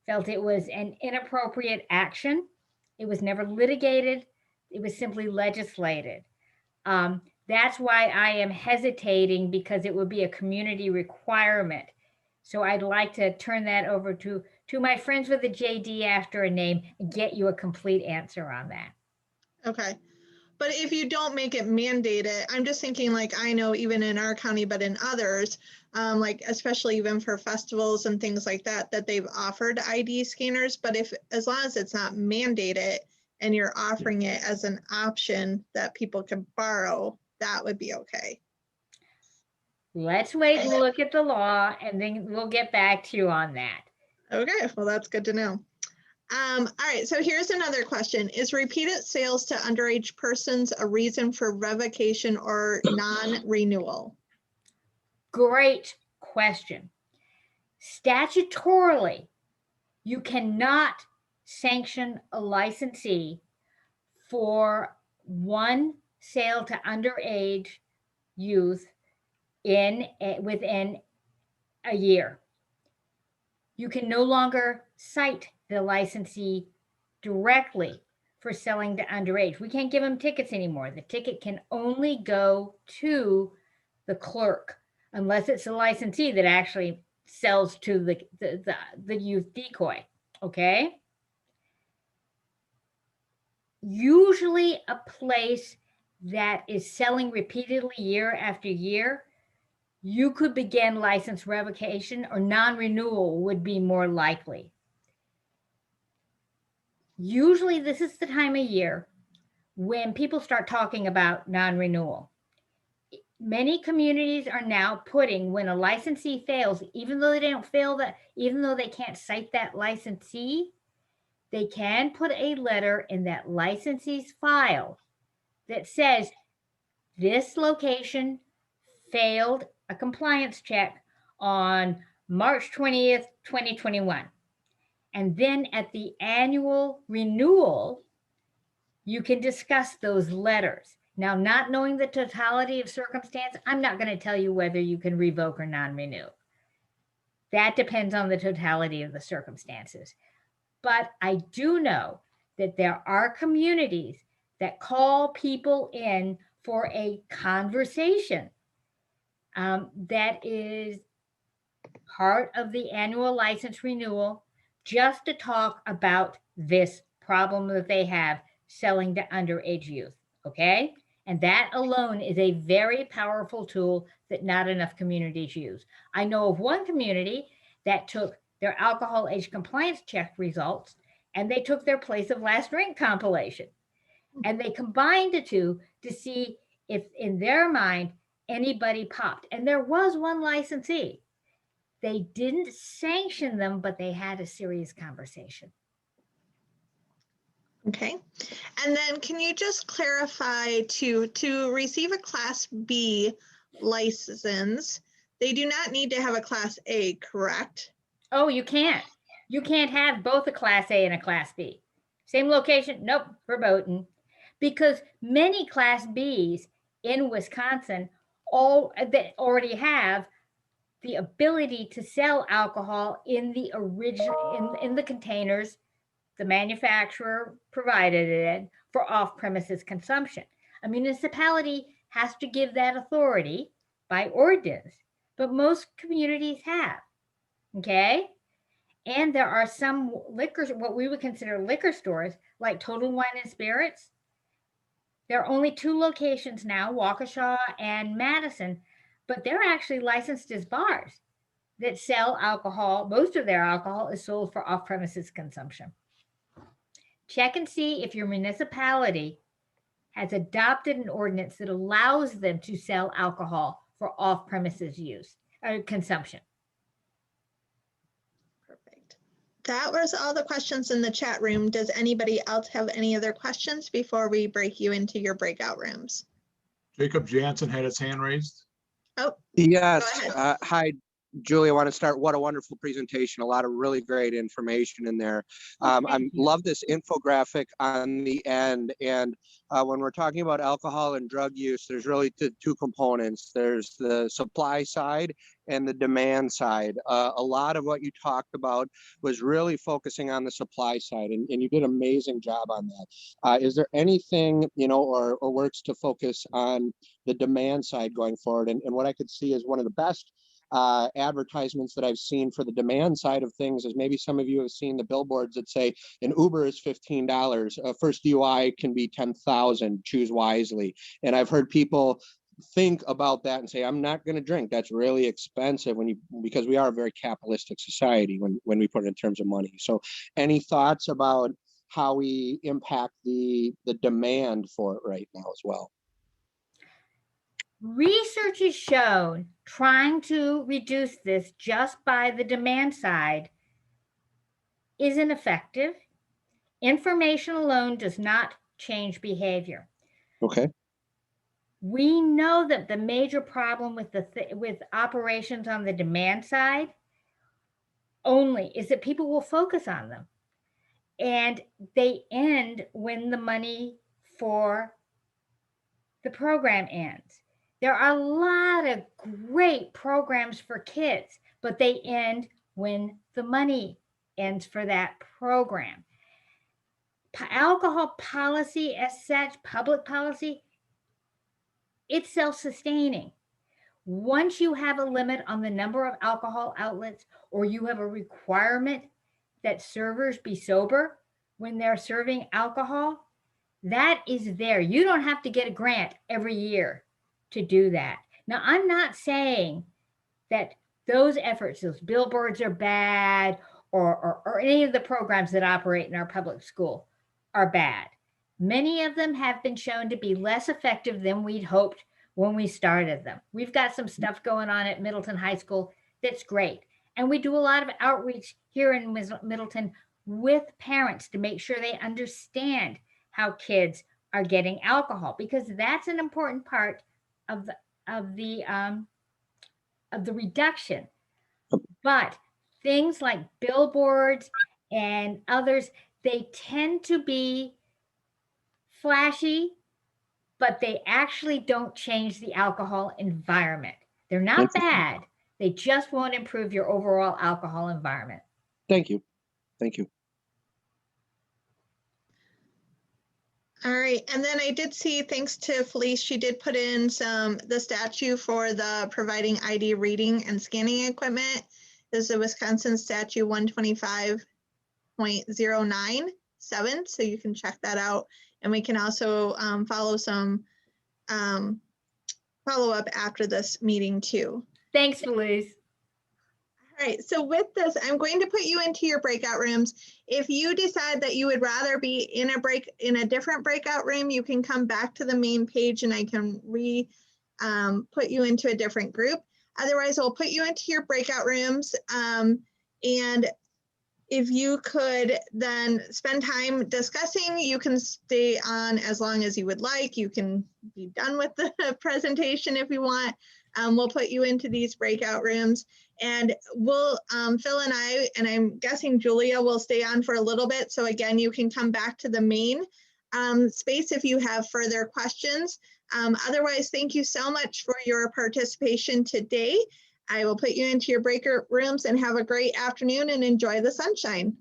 felt it was an inappropriate action. It was never litigated. It was simply legislated. That's why I am hesitating, because it would be a community requirement. So I'd like to turn that over to my friends with the JD after a name and get you a complete answer on that. Okay. But if you don't make it mandated, I'm just thinking, like, I know even in our county, but in others, like especially even for festivals and things like that, that they've offered ID scanners. But if, as long as it's not mandated and you're offering it as an option that people can borrow, that would be okay. Let's wait and look at the law, and then we'll get back to you on that. Okay, well, that's good to know. All right, so here's another question. Is repeated sales to underage persons a reason for revocation or non-renewal? Great question. Statutorily, you cannot sanction a licensee for one sale to underage youth within a year. You can no longer cite the licensee directly for selling to underage. We can't give them tickets anymore. The ticket can only go to the clerk, unless it's a licensee that actually sells to the youth decoy. Okay. Usually a place that is selling repeatedly year after year, you could begin license revocation, or non-renewal would be more likely. Usually this is the time of year when people start talking about non-renewal. Many communities are now putting, when a licensee fails, even though they can't cite that licensee, they can put a letter in that licensee's file that says this location failed a compliance check on March 20th, 2021. And then at the annual renewal, you can discuss those letters. Now, not knowing the totality of circumstance, I'm not going to tell you whether you can revoke or non-renew. That depends on the totality of the circumstances. But I do know that there are communities that call people in for a conversation that is part of the annual license renewal, just to talk about this problem that they have selling to underage youth. Okay. And that alone is a very powerful tool that not enough communities use. I know of one community that took their alcohol age compliance check results and they took their place of last drink compilation. And they combined the two to see if in their mind anybody popped. And there was one licensee. They didn't sanction them, but they had a serious conversation. Okay. And then can you just clarify to receive a Class B license, they do not need to have a Class A, correct? Oh, you can't. You can't have both a Class A and a Class B. Same location? Nope, verboten. Because many Class Bs in Wisconsin that already have the ability to sell alcohol in the original in the containers the manufacturer provided it for off-premises consumption. A municipality has to give that authority by ordinance, but most communities have. Okay. And there are some liquors, what we would consider liquor stores, like Total Wine and Spirits. There are only 2 locations now, Waukesha and Madison, but they're actually licensed as bars that sell alcohol. Most of their alcohol is sold for off-premises consumption. Check and see if your municipality has adopted an ordinance that allows them to sell alcohol for off-premises use or consumption. Perfect. That was all the questions in the chat room. Does anybody else have any other questions before we break you into your breakout rooms? Jacob Jansen had his hand raised. Oh, Yes. Go ahead. Hi, Julie. I want to start. What a wonderful presentation. A lot of really great information in there. I Thank you. love this infographic on the end. And when we're talking about alcohol and drug use, there's really 2 components. There's the supply side and the demand side. A lot of what you talked about was really focusing on the supply side, and you did an amazing job on that. Is there anything, or works to focus on the demand side going forward? And what I could see is one of the best advertisements that I've seen for the demand side of things is maybe some of you have seen the billboards that say an Uber is $15, a first DUI can be 10,000, choose wisely. And I've heard people think about that and say, I'm not going to drink. That's really expensive because we are a very capitalistic society when we put it in terms of money. So any thoughts about how we impact the demand for it right now as well? Research has shown trying to reduce this just by the demand side isn't effective. Information alone does not change behavior. Okay. We know that the major problem with with operations on the demand side only is that people will focus on them, and they end when the money for the program ends. There are a lot of great programs for kids, but they end when the money ends for that program. Alcohol policy as such, public policy, it's self-sustaining. Once you have a limit on the number of alcohol outlets, or you have a requirement that servers be sober when they're serving alcohol, that is there. You don't have to get a grant every year to do that. Now, I'm not saying that those efforts, those billboards are bad, or any of the programs that operate in our public school are bad. Many of them have been shown to be less effective than we'd hoped when we started them. We've got some stuff going on at Middleton High School that's great. And we do a lot of outreach here in Middleton with parents to make sure they understand how kids are getting alcohol, because that's an important part of the reduction. But things like billboards and others, they tend to be flashy, but they actually don't change the alcohol environment. They're not bad. They just won't improve your overall alcohol environment. Thank you. Thank you. all right. And then I did see, thanks to Felice, she did put in the statute for the providing ID reading and scanning equipment. This is the Wisconsin statute 125.097. So you can check that out. And we can also follow some follow up after this meeting too. Thanks, Felice. All right, so with this, I'm going to put you into your breakout rooms. If you decide that you would rather be in a different breakout room, you can come back to the main page and I can put you into a different group. Otherwise, I'll put you into your breakout rooms. And if you could then spend time discussing, you can stay on as long as you would like. You can be done with the presentation if you want. We'll put you into these breakout rooms, and we'll, Phil and I, and I'm guessing Julia will stay on for a little bit. So again, you can come back to the main space if you have further questions. Otherwise, thank you so much for your participation today. I will put you into your breakout rooms and have a great afternoon and enjoy the sunshine.